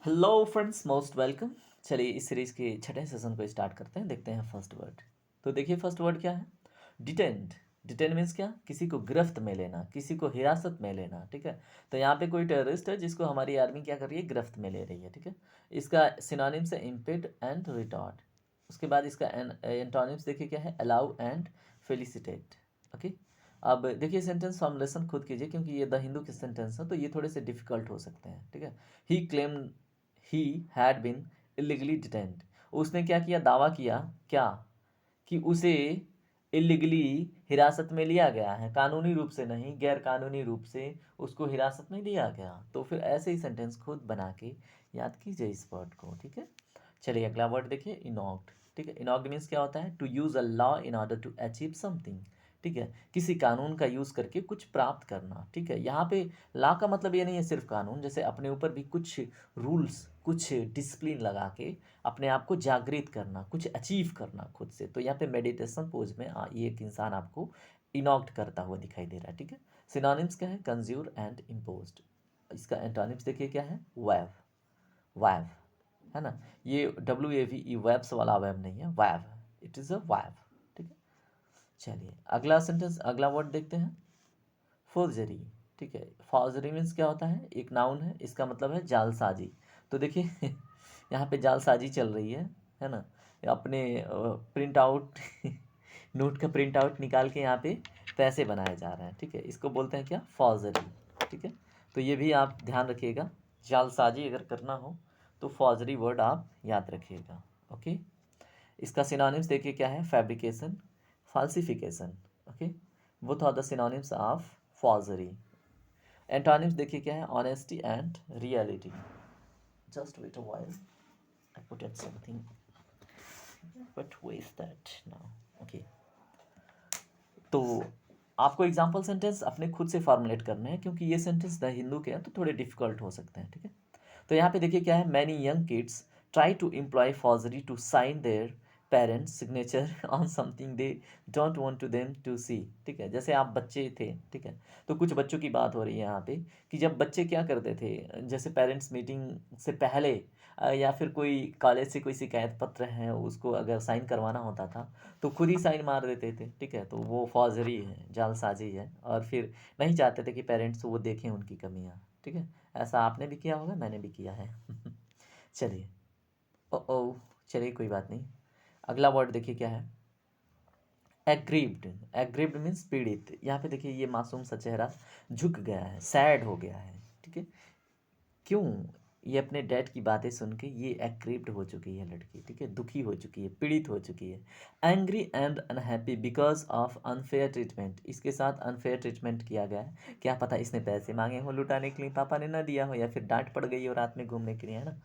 Hello friends, most welcome. चलिए इस series के छठे सेशन को स्टार्ट करते हैं। देखते हैं फर्स्ट वर्ड। तो देखिए फर्स्ट वर्ड क्या है। डिटेंड। डिटेंड मीन्स क्या, किसी को गिरफ्त में लेना, किसी को हिरासत में लेना। ठीक है, तो यहाँ पे कोई टेररिस्ट है जिसको हमारी आर्मी क्या कर रही है, गिरफ्त में ले रही है। ठीक है, इसका सिनोनिम्स है इम्पेड एंड रिटॉर्ड। उसके बाद इसका एंटोनिम्स देखिए क्या है, अलाउ एंड फेलिसिटेट। ओके, अब देखिए सेंटेंस फॉर्मुलेशन खुद कीजिए क्योंकि ये द हिंदू के सेंटेंस है तो ये थोड़े से डिफिकल्ट हो सकते हैं। ठीक है, he claim he had been illegally detained. उसने क्या किया, दावा किया क्या, कि उसे इलीगली हिरासत में लिया गया है, कानूनी रूप से नहीं, गैर कानूनी रूप से उसको हिरासत में लिया गया। तो फिर ऐसे ही सेंटेंस खुद बना के याद कीजिए इस वर्ड को। ठीक है, चलिए अगला वर्ड देखिए, इनॉक्ड। ठीक है, इनॉक्ड मीन्स क्या होता है, to use a law in order to achieve something. ठीक है, किसी कानून का यूज़ करके कुछ प्राप्त करना। ठीक है, यहाँ पे लॉ का मतलब ये नहीं है सिर्फ कानून, जैसे अपने ऊपर भी कुछ रूल्स, कुछ डिसिप्लिन लगा के अपने आप को जागृत करना, कुछ अचीव करना खुद से। तो यहाँ पे मेडिटेशन पोज में ये एक इंसान आपको इनॉक्ट करता हुआ दिखाई दे रहा है। ठीक है, सिनोनिम्स क्या है, कंज्यूर एंड इम्पोज्ड। इसका एंटोनिम्स देखिए क्या है, वैव। वैव है ना, ये WAVE वेब्स वाला वैब नहीं है, wav, it is a wav. ठीक है, चलिए अगला सेंटेंस, अगला वर्ड देखते हैं, फोर्जरी। ठीक है, फोर्जरी मीन्स क्या होता है, एक नाउन है, इसका मतलब है जालसाजी। तो देखिए यहाँ पे जालसाजी चल रही है ना। अपने प्रिंट आउट नोट का प्रिंट आउट निकाल के यहाँ पे पैसे बनाए जा रहे हैं। ठीक है, इसको बोलते हैं क्या, फॉर्जरी। ठीक है, तो ये भी आप ध्यान रखिएगा, जालसाजी अगर करना हो तो फॉर्जरी वर्ड आप याद रखिएगा। ओके, इसका सिनोनिम्स देखिए क्या है, fabrication, falsification. Okay, both are the synonyms of forgery. Antonyms देखिए क्या है, honesty and reality. Just wait a while, I put at something, but way is that now. Okay, तो आपको एग्जाम्पल सेंटेंस अपने खुद से फॉर्मुलेट करने हैं क्योंकि ये सेंटेंस द हिंदू के हैं तो थोड़े डिफिकल्ट हो सकते हैं। ठीक है, तो यहाँ पे देखिए क्या है, many young kids try to employ forgery to sign their parents signature on something they don't want to them to see. ठीक है, जैसे आप बच्चे थे, ठीक है, तो कुछ बच्चों की बात हो रही है यहाँ पे कि जब बच्चे क्या करते थे, जैसे पेरेंट्स मीटिंग से पहले या फिर कोई कॉलेज से कोई शिकायत पत्र है उसको अगर साइन करवाना होता था तो खुद ही साइन मार देते थे। ठीक है, तो वो फॉर्जरी है, जालसाजी है, और फिर नहीं चाहते थे कि पेरेंट्स वो देखें उनकी कमियाँ। ठीक है, ऐसा आपने भी किया होगा, मैंने भी किया है चलिए, ओ चलिए कोई बात नहीं। अगला वर्ड देखिए क्या है, एग्रीव्ड। एग्रीव्ड मीन्स पीड़ित। यहाँ पे देखिए ये मासूम सा चेहरा झुक गया है, सैड हो गया है। ठीक है, क्यों, ये अपने डैड की बातें सुन के ये एग्रीव्ड हो चुकी है लड़की। ठीक है, दुखी हो चुकी है, पीड़ित हो चुकी है। Angry and unhappy because of unfair treatment. इसके साथ अनफेयर ट्रीटमेंट किया गया है, क्या पता इसने पैसे मांगे हो लुटाने के लिए, पापा ने ना दिया हो, या फिर डांट पड़ गई हो रात में घूमने के लिए, है ना।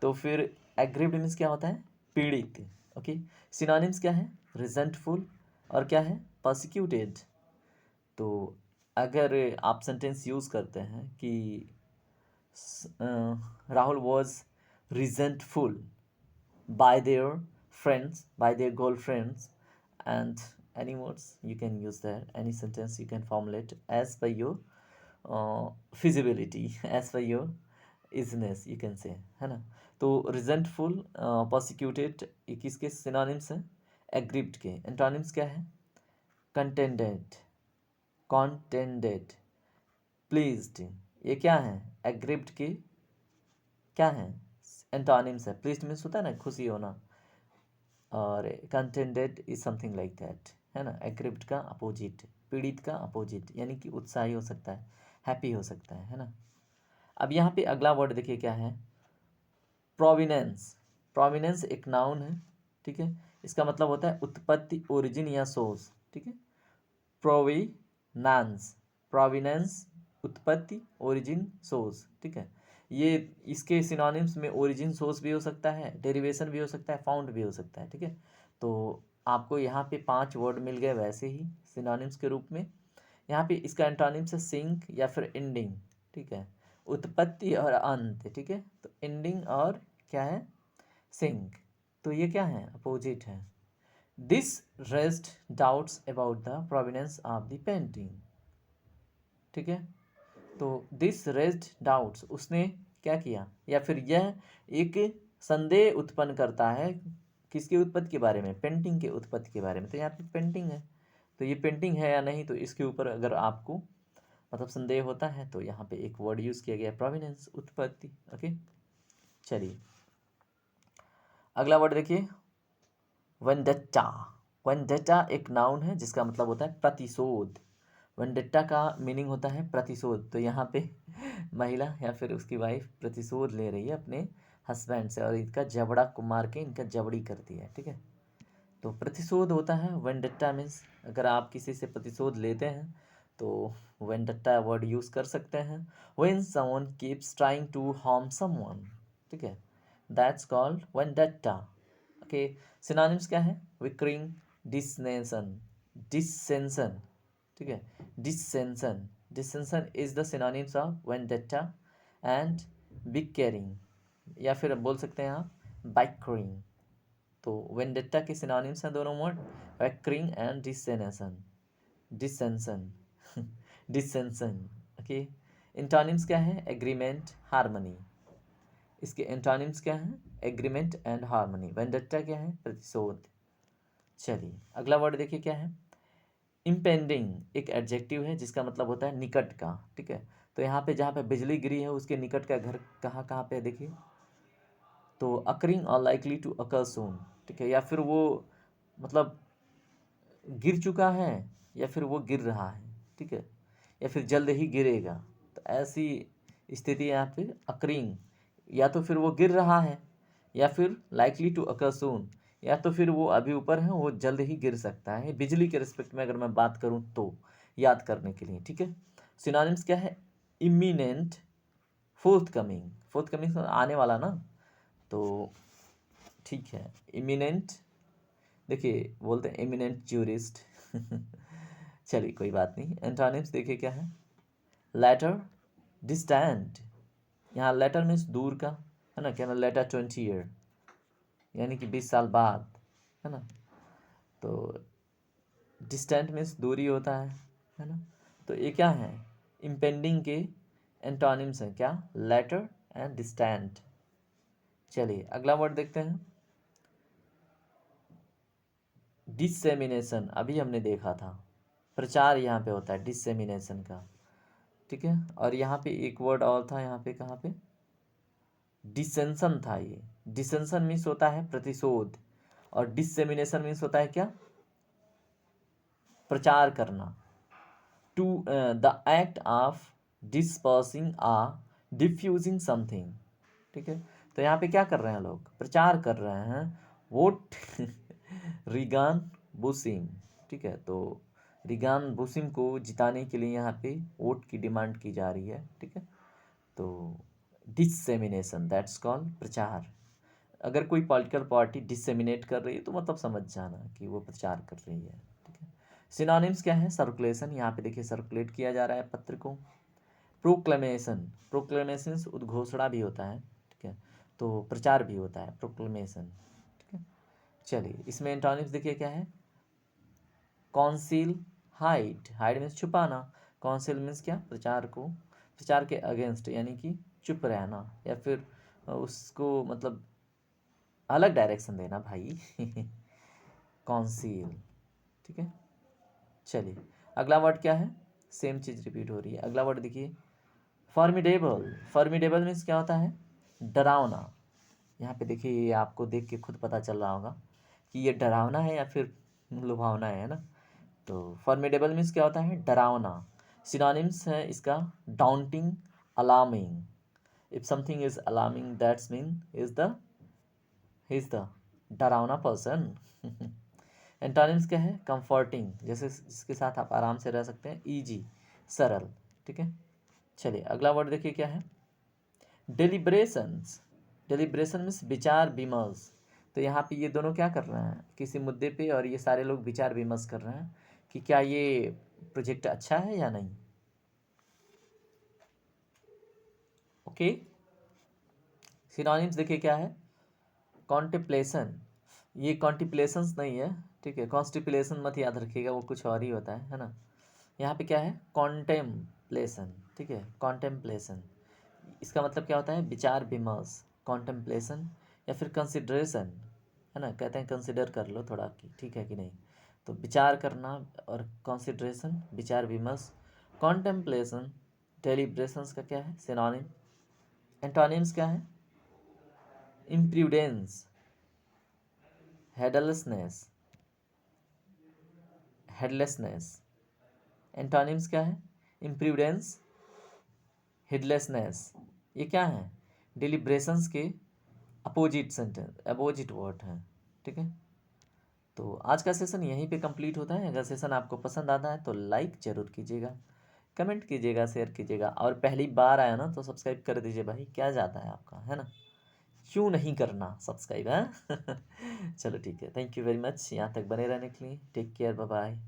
तो फिर एग्रीव्ड मीन्स क्या होता है, पीड़ित। ओके, सिनोनिम्स क्या है, रिजेंटफुल और क्या है, प्रोसिक्यूटेड। तो अगर आप सेंटेंस यूज़ करते हैं कि Rahul was resentful by their friends, by their girlfriends, and any words you can use there. Any sentence you can formulate as per your feasibility, as per your easiness, you can say, है ना। तो resentful, persecuted, ये किसके synonyms हैं, aggrieved के। antonyms क्या है, contented, contented, pleased, ये क्या है, aggrieved के क्या है, एंटोनिम्स है। प्लीज्ड मीन्स होता है ना खुशी होना, और contented is something like that, है ना। एग्रीव्ड का अपोजिट, पीड़ित का अपोजिट, यानी कि उत्साही हो सकता है, हैप्पी हो सकता है ना। अब यहाँ पे अगला वर्ड देखिए क्या है, प्रोविनेंस। प्रोविनेंस एक नाउन है। ठीक है, इसका मतलब होता है उत्पत्ति, ओरिजिन या सोर्स। ठीक है, प्रोविनांस, प्रोविनेंस, उत्पत्ति, ओरिजिन, सोर्स। ठीक है, ये इसके सिनोनिम्स में ओरिजिन, सोर्स भी हो सकता है, डेरिवेशन भी हो सकता है, फाउंड भी हो सकता है। ठीक है, तो आपको यहाँ पे 5 वर्ड मिल गए वैसे ही सिनोनिम्स के रूप में। यहाँ पे इसका एंटोनिम्स है सिंक या फिर एंडिंग। ठीक है, उत्पत्ति और अंत। ठीक है, तो एंडिंग और क्या है, सिंक, तो ये क्या है, अपोजिट है। This rest doubts about the provenance of the painting. ठीक है, तो दिस रेस्ट डाउट्स, उसने क्या किया, या फिर यह एक संदेह उत्पन्न करता है किसकी उत्पत्ति के बारे में, पेंटिंग के उत्पत्ति के बारे में। तो यहाँ पे पेंटिंग है, तो ये पेंटिंग है या नहीं, तो इसके ऊपर अगर आपको मतलब संदेह होता है तो यहाँ पे एक वर्ड यूज़ किया गया, प्रोविनेंस, उत्पत्ति। ओके, चलिए अगला वर्ड देखिए, वेंडेट्टा। वेंडेट्टा एक नाउन है जिसका मतलब होता है प्रतिशोध। वेंडेट्टा का मीनिंग होता है प्रतिशोध। तो यहाँ पे महिला या फिर उसकी वाइफ प्रतिशोध ले रही है अपने हस्बैंड से, और इनका जबड़ा को मार के इनका जबड़ी कर दिया है, ठीक है। तो प्रतिशोध होता है वेंडेट्टा मीन्स, अगर आप किसी से प्रतिशोध लेते हैं तो वेंडेट्टा वर्ड यूज़ कर सकते हैं। When someone keeps trying to harm someone, ठीक है, that's called vendetta. Okay, synonyms क्या है, विक्रिंग, डिसनेशन, डिसेंशन, ठीक है, dissension, dissension is the synonyms of vendetta and bickering, या फिर बोल सकते हैं आप बाइकरिंग। तो वेंडेट्टा के सिनोनिम्स हैं दोनों word, bickering and dissension, dissension, dissension. Okay, antonyms क्या है, एग्रीमेंट, हार्मनी। इसके इंटोनिम्स क्या हैं, एग्रीमेंट एंड हार्मनी। वेंडेट्टा क्या है, प्रतिशोध। चलिए अगला वर्ड देखिए क्या है, इम्पेंडिंग एक एडजेक्टिव है जिसका मतलब होता है निकट का, ठीक है। तो यहाँ पे जहाँ पे बिजली गिरी है उसके निकट का घर कहाँ कहाँ पे है देखिए, तो अकरिंग और लाइकली टू अकर सून, ठीक है, या फिर वो मतलब गिर चुका है या फिर वो गिर रहा है, ठीक है, या फिर जल्द ही गिरेगा। तो ऐसी स्थिति यहाँ पे अकरिंग, या तो फिर वो गिर रहा है, या फिर लाइकली टू अकर सून, या तो फिर वो अभी ऊपर है, वो जल्द ही गिर सकता है। बिजली के रिस्पेक्ट में अगर मैं बात करूँ तो याद करने के लिए, ठीक है। सिनोनिम्स क्या है, imminent, forthcoming, forthcoming आने वाला ना, तो ठीक है, इमिनेंट, देखिए बोलते हैं एमिनेंट ज्यूरिस्ट। चलिए कोई बात नहीं। एंटोनिम्स देखिए क्या है, लेटर, डिस्टेंट, यहाँ लेटर मीन्स दूर का, है ना, क्या ना, लेटर 20 ईयर यानी कि 20 साल बाद, है ना। तो डिस्टेंट मीन्स दूरी होता है ना। तो ये क्या है, इम्पेंडिंग के एंटोनिम्स हैं क्या, लेटर एंड डिस्टेंट। चलिए अगला वर्ड देखते हैं, डिसेमिनेशन, अभी हमने देखा था, प्रचार यहाँ पे होता है डिसेमिनेशन का, ठीक है। और यहाँ पे एक वर्ड और था, यहाँ पे कहाँ पे, डिसेंशन था। ये डिसेंशन मीन्स होता है प्रतिशोध, और डिसेमिनेशन मीन्स होता है क्या, प्रचार करना। To the act of dispersing or diffusing something, ठीक है। तो यहाँ पे क्या कर रहे हैं लोग, प्रचार कर रहे हैं, वोट रिगान बुसिम, ठीक है। तो रिगान बुसिम को जिताने के लिए यहाँ पे वोट की डिमांड की जा रही है, ठीक है। तो डिसेमिनेशन दैट्स कॉल्ड प्रचार। अगर कोई पॉलिटिकल पार्टी डिसेमिनेट कर रही है तो मतलब समझ जाना कि वो प्रचार कर रही है, ठीक है। सिनोनिम्स क्या है, सर्कुलेशन, यहाँ पे देखिए सर्कुलेट किया जा रहा है पत्र को। प्रोक्लेमेशन, प्रोक्लेमेशन उद्घोषणा भी होता है, ठीक है, तो प्रचार भी होता है प्रोक्लेमेशन, ठीक है। चलिए इसमें एंटोनिम्स देखिए क्या है, कॉन्सील, हाइड, हाइड मीन्स छुपाना, कॉन्सील मीन्स क्या, प्रचार को, प्रचार के अगेंस्ट यानी कि चुप रहना, या फिर उसको मतलब अलग डायरेक्शन देना भाई। कॉन्सील, ठीक है। चलिए अगला वर्ड क्या है, सेम चीज़ रिपीट हो रही है। अगला वर्ड देखिए, फॉर्मिडेबल, फॉर्मिडेबल मीन्स क्या होता है, डरावना। यहाँ पे देखिए, ये आपको देख के खुद पता चल रहा होगा कि ये डरावना है या फिर लुभावना है ना। तो फॉर्मिडेबल मीन्स क्या होता है, डरावना। सिनोनिम्स है इसका, daunting, alarming. If something is alarming that's mean is the डरावना पर्सन। एंटोनिम्स क्या है, कंफर्टिंग, जैसे जिसके साथ आप आराम से रह सकते हैं, इजी, सरल, ठीक है। चलिए अगला वर्ड देखिए क्या है, डेलिब्रेशंस, डेलिब्रेशन मीन्स विचार विमर्श। तो यहाँ पे ये दोनों क्या कर रहे हैं किसी मुद्दे पे, और ये सारे लोग विचार विमर्श कर रहे हैं कि क्या ये प्रोजेक्ट अच्छा है या नहीं। ओके, सिनोनिम्स देखिए क्या है, कॉन्टिप्लेशन, ये कॉन्टिप्लेशंस नहीं है, ठीक है, कॉन्स्टिप्लेशन मत याद रखिएगा, वो कुछ और ही होता है ना। यहाँ पे क्या है, कॉन्टेम्प्लेशन, ठीक है, कॉन्टेम्प्लेशन, इसका मतलब क्या होता है? विचार विमर्श, कॉन्टेम्पलेशन या फिर कंसिडरेशन, है ना? कहते हैं कंसिडर कर लो थोड़ा कि ठीक है कि नहीं। तो विचार करना और कंसिडरेशन, विचार विमर्श, कॉन्टेम्पलेशन, डेलिब्रेशंस का क्या है? सिनोनिम। एंटोनिम्स क्या है? इम्प्रूडेंस, हेडलेसनेस, हेडलेसनेस। एंटोनिम्स क्या है? इम्प्रूडेंस, हेडलेसनेस। ये क्या है? डिलिब्रेशंस के अपोजिट सेंटेंस, अपोजिट वर्ड है। ठीक है, तो आज का सेशन यहीं पे कंप्लीट होता है। अगर सेशन आपको पसंद आता है तो लाइक ज़रूर कीजिएगा, कमेंट कीजिएगा, शेयर कीजिएगा, और पहली बार आया ना तो सब्सक्राइब कर दीजिए भाई, क्या जाता है आपका, है ना? क्यों नहीं करना सब्सक्राइब, है? चलो ठीक है, थैंक यू वेरी मच यहाँ तक बने रहने के लिए। Take care, bye bye.